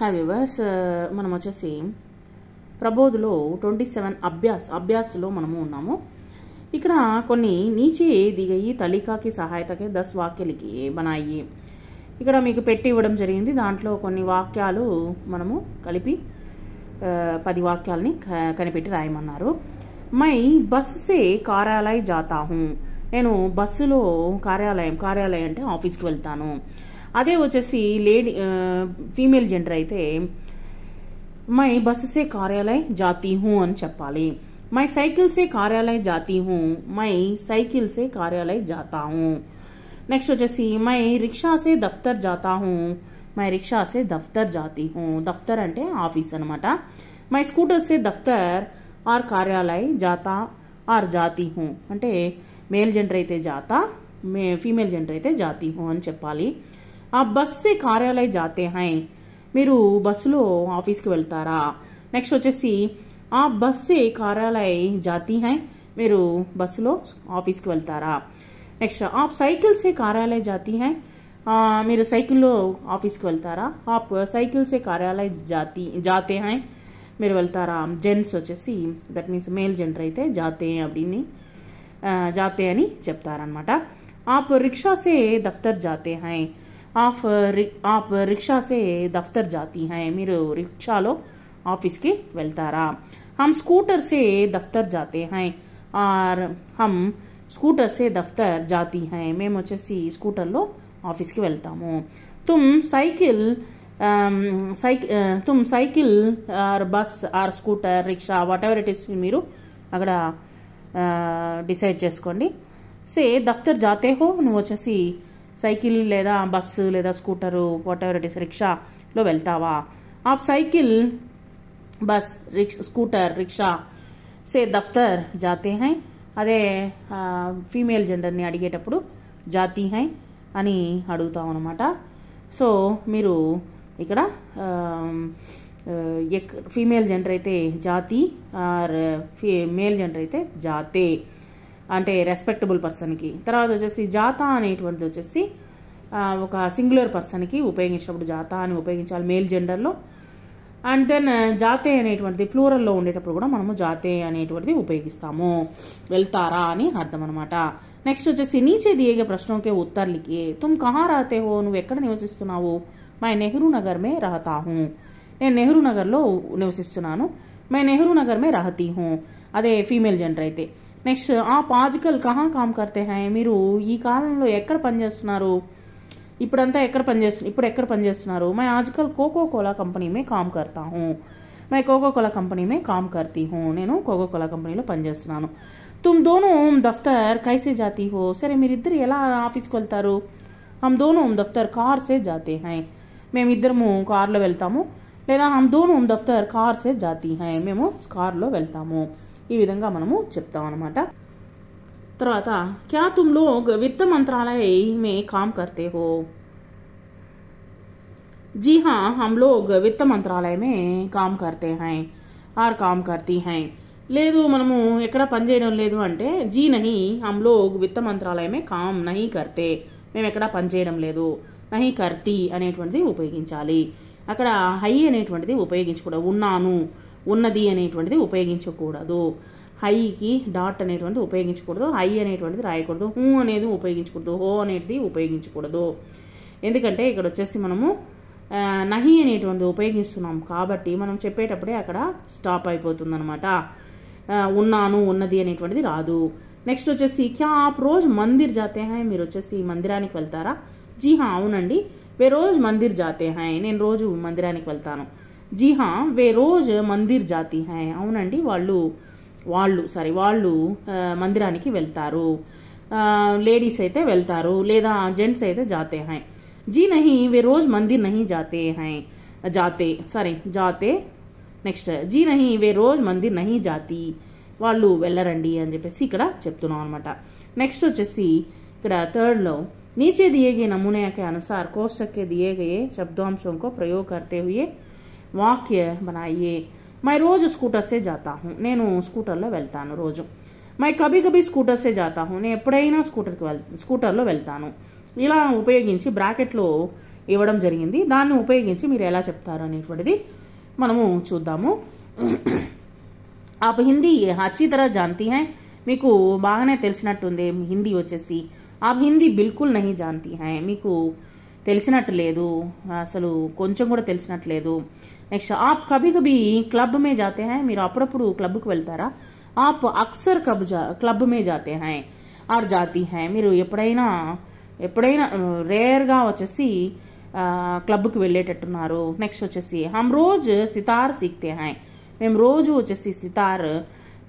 Hi viewers, మనం వచ్చేసి ప్రబోధ్లో 27 అభ్యాస్లో మనము ఉన్నాము. ఇక్కడ కొన్ని నీచే दी गई तलिका की सहायता के 10 वाक्य लिखिए बनाइए. ఇక్కడ మీకు పెట్టి ఇవ్వడం జరిగింది. దాంట్లో కొన్ని వాక్యాలు మనము కలిపి 10 వాక్యాలని కనిపెట్టి రాయమన్నారు. మై బస్ సే కార్యాలయ జాతా హూ. నేను బస్సులో కార్యాలయం అంటే ఆఫీస్కి వెళ్తాను. అదే వచ్చేసి లేడీ ఫీమేల్ జెండర్ అయితే మై బస్ సే కార్యాలయ జాతీ హూ అని చెప్పాలి. मैं साइकिल से कार्यालय जाती हूँ. मैं साइकिल से कार्यालय जाता हूँ. नेक्स्ट వచ్చేసి मैं रिक्शा से दफ्तर जाता हूँ. मैं रिक्शा से दफ्तर जाती हूँ. दफ्तर అంటే ఆఫీస్ అన్నమాట. मैं स्कूटर से दफ्तर और कार्यालय जाता और जाती हूँ అంటే మేల్ జెండర్ అయితే జాతా, ఫీమేల్ జెండర్ అయితే జాతీ హూ అని చెప్పాలి. ఆ బస్ से कार्यालय जाते हैं. మీరు బస్సులో ఆఫీస్కి వెళ్తారా. నెక్స్ట్ వచ్చేసి ఆ బస్ से कार्यालय जाती हैं. మీరు బస్సులో ఆఫీస్కి వెళ్తారా. నెక్స్ట్ ఆప్ సైకిల్ से कार्यालय जाती हैं. మీరు సైకిల్లో ఆఫీస్కి వెళ్తారా. ఆప్ సైకిల్ से कार्यालय जाते हैं. మీరు వెళ్తారా. జెంట్స్ వచ్చేసి దట్ మీన్స్ మేల్ జెండర్ అయితే జాతే అని చెప్తారనమాట. ఆప్ రిక్షా से दफ्तर जाते हैं. आप रिक्शा से दफ्तर जाती हैं. మీరు రిక్షాలో ఆఫీస్కి వెళ్తారా. हम स्कूटर से दफ्तर जाते हैं और हम स्कूटर से दफ्तर जाती हैं. మేము వచ్చేసి స్కూటర్లో ఆఫీస్కి వెళ్తాము. तुम साइकिल और बस और scooter rickshaw what ever it is మీరు అక్కడ డిసైడ్ చేసుకోండి. సే దఫ్తర్ జాతే హో. నువ్వు వచ్చేసి సైకిల్ లేదా బస్సు లేదా scooter whatever it is రిక్షాలో వెళ్తావా. ఆప్ సైకిల్ బస్ స్కూటర్ రిక్షా సే దఫ్తర్ జాతే హై. అదే ఫీమేల్ జెండర్ని అడిగేటప్పుడు జాతీ హై అని అడుగుతాం అనమాట. సో మీరు ఇక్కడ ఫీమేల్ జెండర్ అయితే జాతి ఆర్ మేల్ జెండర్ అయితే జాతే అంటే రెస్పెక్టబుల్ పర్సన్కి. తర్వాత వచ్చేసి జాతా అనేటువంటిది వచ్చేసి ఒక సింగులర్ పర్సన్కి ఉపయోగించినప్పుడు జాతా అని ఉపయోగించాలి మేల్ జెండర్లో. అండ్ దెన్ జాతే అనేటువంటిది ప్లూరల్లో ఉండేటప్పుడు కూడా మనము జాతే అనేటువంటిది ఉపయోగిస్తాము. వెళ్తారా అని అర్థం అనమాట. నెక్స్ట్ వచ్చేసి నీచే దియే గए ప్రశ్నों के उत्तर लिखिए. तुम कहाँ रहते हो. నువ్వు ఎక్కడ నివసిస్తున్నావు. मैं नेहरू नगर में रहता हूँ. నేను నెహ్రూ నగర్లో నివసిస్తున్నాను. मैं नेहरू नगर में रहती हूँ. అదే ఫీమేల్ జెండర్ అయితే. నెక్స్ట్ आप आजकल कहाँ काम करते हैं. మీరు ఈ కాలంలో ఎక్కడ పనిచేస్తున్నారు. ఇప్పుడు ఎక్కడ పనిచేస్తున్నారు. मैं आजकल कोको कोला कंपनी में काम करता हूँ. मैं कोको कोला कंपनी में काम करती हूँ. నేను కోకో కోలా కంపెనీలో పనిచేస్తున్నాను. तुम दोनों दफ्तर कैसे जाती हो. సరే మీరిద్దరు ఎలా ఆఫీస్కి వెళ్తారు. हम दोनों दफ्तर कार से जाते हैं. మేమిద్దరము కార్లో వెళ్తాము. లేదా हम दोनों दफ्तर कार से जाती हैं. మేము కార్లో వెళ్తాము. ఈ విధంగా మనము చెప్తాం అనమాట. తర్వాత क्या तुम लोग वित्त मंत्रालय में काम करते हो. जी हाँ, हम लोग वित्त मंत्रालय में काम करते हैं और काम करती हैं. లేదు మనము ఎక్కడ పనిచేయడం లేదు అంటే జీ నహీ हम लोग वित्त मंत्रालय में काम नहीं करते. మేము ఎక్కడ పనిచేయడం లేదు. నహీ కర్తీ అనేటువంటిది ఉపయోగించాలి. అక్కడ హై అనేటువంటిది ఉపయోగించకూడదు. ఉన్నాను ఉన్నది అనేటువంటిది ఉపయోగించకూడదు. హైకి డాట్ అనేటువంటిది ఉపయోగించకూడదు. హై అనేటువంటిది రాయకూడదు. హూ అనేది ఉపయోగించకూడదు. హో అనేది ఉపయోగించకూడదు. ఎందుకంటే ఇక్కడ వచ్చేసి మనము నహి అనేటువంటిది ఉపయోగిస్తున్నాం కాబట్టి మనం చెప్పేటప్పుడే అక్కడ స్టాప్ అయిపోతుంది అనమాట. ఉన్నాను ఉన్నది అనేటువంటిది రాదు. నెక్స్ట్ వచ్చేసి క్యా ఆప్ రోజ్ మందిర్ జాతే హై. మీరు వచ్చేసి మందిరానికి వెళ్తారా. జీ హా అవునండి. వే రోజ్ మందిర్ జాతే హై. నేను రోజు మందిరానికి వెళ్తాను. జీ హా వే రోజ్ మందిర్ జాతీ హై. అవునండి వాళ్ళు మందిరానికి వెళ్తారు. లేడీస్ అయితే వెళ్తారు లేదా జెంట్స్ అయితే జాతే హై. జీ నహీ వే రోజ్ మందిర్ నహీ జాతే హై. జాతే నెక్స్ట్ జీ నహీ వే రోజ్ మందిర్ నహీ జాతి. వాళ్ళు వెళ్ళరండి అని చెప్పేసి ఇక్కడ చెప్తున్నాం అనమాట. నెక్స్ట్ వచ్చేసి ఇక్కడ థర్డ్లో नीचे दिए गए नमूने के अनुसार कोष्ठक के दिए गए शब्दांशों को प्रयोग करते हुए वाक्य बनाइए. मैं रोज स्कूटर से जाता हूँ. నేను స్కూటర్లో వెళ్తాను రోజు. मैं कभी कभी स्कूटर से जाता हूँ. నేను ఎప్పుడైనా స్కూటర్లో వెళ్తాను. ఇలా ఉపయోగించి బ్రాకెట్లో ఇవ్వడం జరిగింది. దాన్ని ఉపయోగించి మీరు ఎలా చెప్తారు అనేటువంటిది మనము చూద్దాము. आप हिंदी अच्छी तरह जानती हैं, మీకు బాగానే తెలిసినట్టుంది హిందీ వచ్చేసి. आप हिंदी बिल्कुल नहीं जानती हैं, మీకు తెలిసినట్టు లేదు, అసలు కొంచెం కూడా తెలిసినట్టు లేదు. నెక్స్ట్ आप कभी कभी क्लब में जाते हैं, మీరు అప్పుడప్పుడు క్లబ్కి వెళ్తారా. आप अक्सर क्लब में जाते हैं और जाती हैं, మీరు ఎప్పుడైనా రేర్గా వచ్చేసి క్లబ్కి వెళ్ళేటట్టున్నారు. నెక్స్ట్ వచ్చేసి हम रोज सितार सीखते हैं, మేము రోజు వచ్చేసి సితార్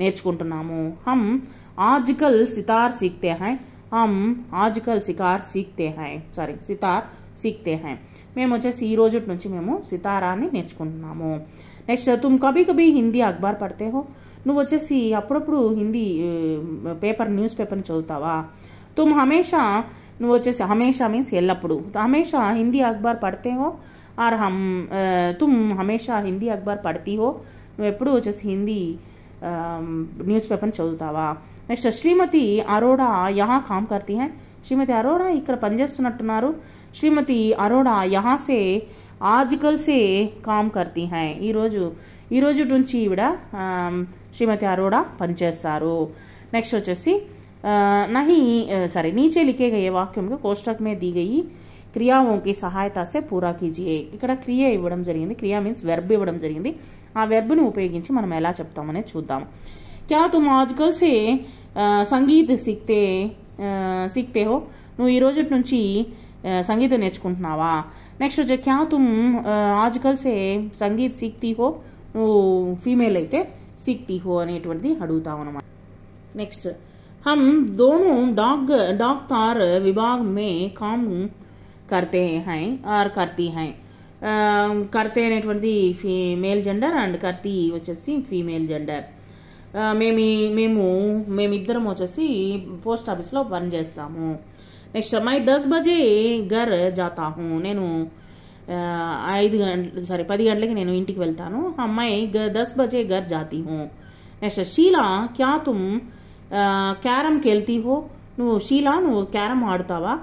నేర్చుకుంటున్నాము. हम आजकल सितार सीखते हैं, हम आजकल सितार सीखते हैं, మేము వచ్చేసి ఈ రోజు నుంచి మేము సితారాన్ని నేర్చుకుంటున్నాము. నెక్స్ట్ तुम कभी कभी हिंदी अखबार पढ़ते हो, నువ్వు వచ్చేసి అప్పుడప్పుడు హిందీ న్యూస్ పేపర్ని చదువుతావా. तुम हमेशा, నువ్వు వచ్చేసి హమేషా మీన్స్ ఎల్లప్పుడు, హమేషా హిందీ అఖబార్ పడితే హో ఆర్ तुम हमेशा हिंदी अखबार पढ़ती हो, నువ్వు ఎప్పుడు వచ్చేసి హిందీ న్యూస్ పేపర్ని చదువుతావా. నెక్స్ట్ శ్రీమతి అరోడా యహా కామ్ కర్తీ హై, శ్రీమతి అరోడా ఇక్కడ పనిచేస్తున్నట్టున్నారు. శ్రీమతి అరోడా యహా సే ఆజ్కల్ సే కామ్ కర్తీ హై, ఈ రోజు నుంచి ఈవిడ శ్రీమతి అరోడా పనిచేస్తారు. నెక్స్ట్ వచ్చేసి नीचे लिखे गए वाक्यों को कोष्टक में दी गई क्रियाओं की सहायता से पूरा कीजिए. ఇక్కడ క్రియ ఇవ్వడం జరిగింది, క్రియ మీన్స్ వెర్బ్ ఇవ్వడం జరిగింది. ఆ వెర్బ్ని ఉపయోగించి మనం ఎలా చెప్తామనేది చూద్దాం. क्या तुम आजकल से సంగీత్ सीखते हो, నువ్వు ఈ రోజు నుంచి సంగీతం నేర్చుకుంటున్నావా. నెక్స్ట్ వచ్చి क्या तुम आजकल से సంగీత్ सीखती हो, నువ్వు ఫీమేల్ అయితే सीखती हो అనేటువంటిది అడుగుతాం అన్నమాట. నెక్స్ట్ हम दोनों डॉक्टर विभाग में काम करते हैं और करती हैं. करते అనేటువంటిది ఫీమేల్ జెండర్ అండ్ కర్తీ వచ్చేసి ఫీమేల్ జెండర్. మేమిద్దరం వచ్చేసి పోస్ట్ ఆఫీస్లో పనిచేస్తాము. నెక్స్ట్ मैं 10 बजे घर जाता हूँ, నేను 10 గంటలకి నేను ఇంటికి వెళ్తాను. मैं 10 बजे घर जाती हूँ. నెక్స్ట్ शीला क्या तुम క్యారమ్ खेलती हो, నువ్వు షీలా నువ్వు క్యారమ్ ఆడుతావా.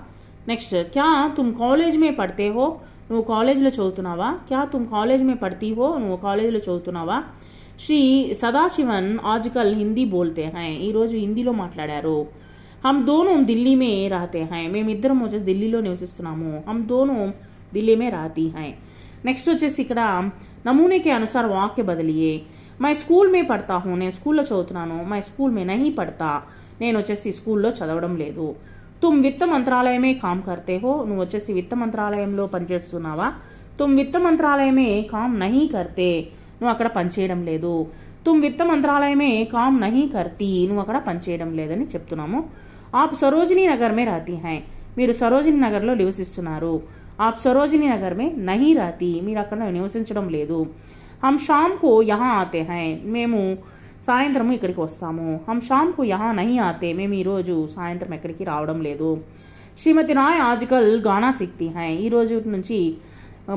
నెక్స్ట్ క్యా తుమ్ కాలేజ్ మే పడితే హో, నువ్వు కాలేజ్లో చదువుతున్నావా. క్యా తుమ్ కాలేజ్ మే పడితీ హో, నువ్వు కాలేజ్లో చదువుతున్నావా. శ్రీ సదాశివన్ ఆజ్కల్ హిందీ బోల్తే హై, ఈరోజు హిందీలో మాట్లాడారు. హమ్ దోనో ఢిల్లీ మే రహతే హై, మేమిద్దరం వచ్చేసి ఢిల్లీలో నివసిస్తున్నాము. హమ్ దోనో ఢిల్లీ మే రహతీ హై. నెక్స్ట్ వచ్చేసి ఇక్కడ నమూనేకే అనుసార్ వాక్య బదిలియే. मैं स्कूल में पढ़ता हूँ, నేను స్కూల్లో చదువుతున్నాను. मैं स्कूल में नहीं पढ़ता, నేను వచ్చేసి స్కూల్లో చదవడం లేదు. तुम वित्त मंत्रालय में काम करते हो, నువ్వు వచ్చేసి విత్త మంత్రాలయంలో పనిచేస్తున్నావా. तुम वित्त मंत्रालय में काम नहीं करते, నువ్వు అక్కడ పనిచేయడం లేదు. तुम वित्त मंत्रालय में काम नहीं करती, నువ్వు అక్కడ పనిచేయడం లేదని చెప్తున్నాము. आप सरोजनी नगर में रहती हैं, మీరు సరోజిని నగర్లో నివసిస్తున్నారు. आप सरोजनी नगर में नहीं रहती, మీరు అక్కడ నివసించడం లేదు. हम शाम को यहाँ आते हैं, మేము సాయంత్రము ఇక్కడికి వస్తాము. हम शाम को यहाँ नहीं आते, మేము ఈరోజు సాయంత్రం ఎక్కడికి రావడం లేదు. శ్రీమతి రాయ్ ఆజ్కల్ గానా సిక్తి హై, ఈ రోజు నుంచి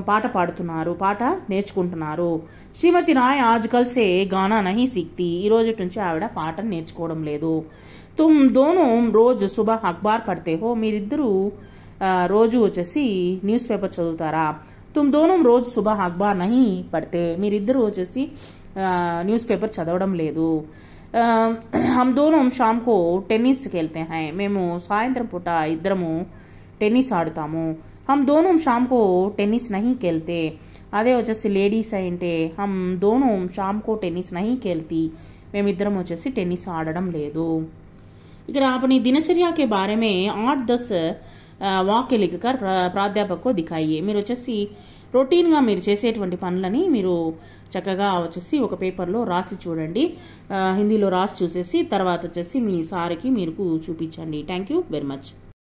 పాట పాడుతున్నారు, పాట నేర్చుకుంటున్నారు. శ్రీమతి రాయ్ ఆజ్కల్ సే గానా నహీ సిక్తి, ఈ రోజు నుంచి ఆవిడ పాట నేర్చుకోవడం లేదు. తుమ్ దోనో రోజు సుబహ్ అఖబార్ పడితే హో, మీరిద్దరూ రోజు వచ్చేసి న్యూస్ పేపర్ చదువుతారా. तुम दोनों रोज सुबह अखबार नहीं पढ़ते, మీరిద్దరూ వచ్చేసి న్యూస్ పేపర్ చదవడం లేదు. हम दोनों शाम को टेनिस खेलते हैं, మేము సాయంత్రం పూట ఇద్దరము టెన్నిస్ ఆడుతాము. हम दोनों शाम को टेनिस नहीं खेलते, అదే వచ్చేసి లేడీస్ అంటే हम दोनों शाम को टेनिस नहीं खेलती, మేమిద్దరం వచ్చేసి టెన్నిస్ ఆడడం లేదు. ఇక్కడ अपनी दिनचर्या के बारे में 8-10 వాక్య లిఖకర్ ప్రాధ్యాపకు దిఖాయి, మీరు వచ్చేసి రొటీన్గా మీరు చేసేటువంటి పనులని మీరు చక్కగా వచ్చేసి ఒక పేపర్లో రాసి చూడండి, హిందీలో రాసి చూసేసి తర్వాత వచ్చేసి మీ సార్కి మీరు చూపించండి. Thank you very much.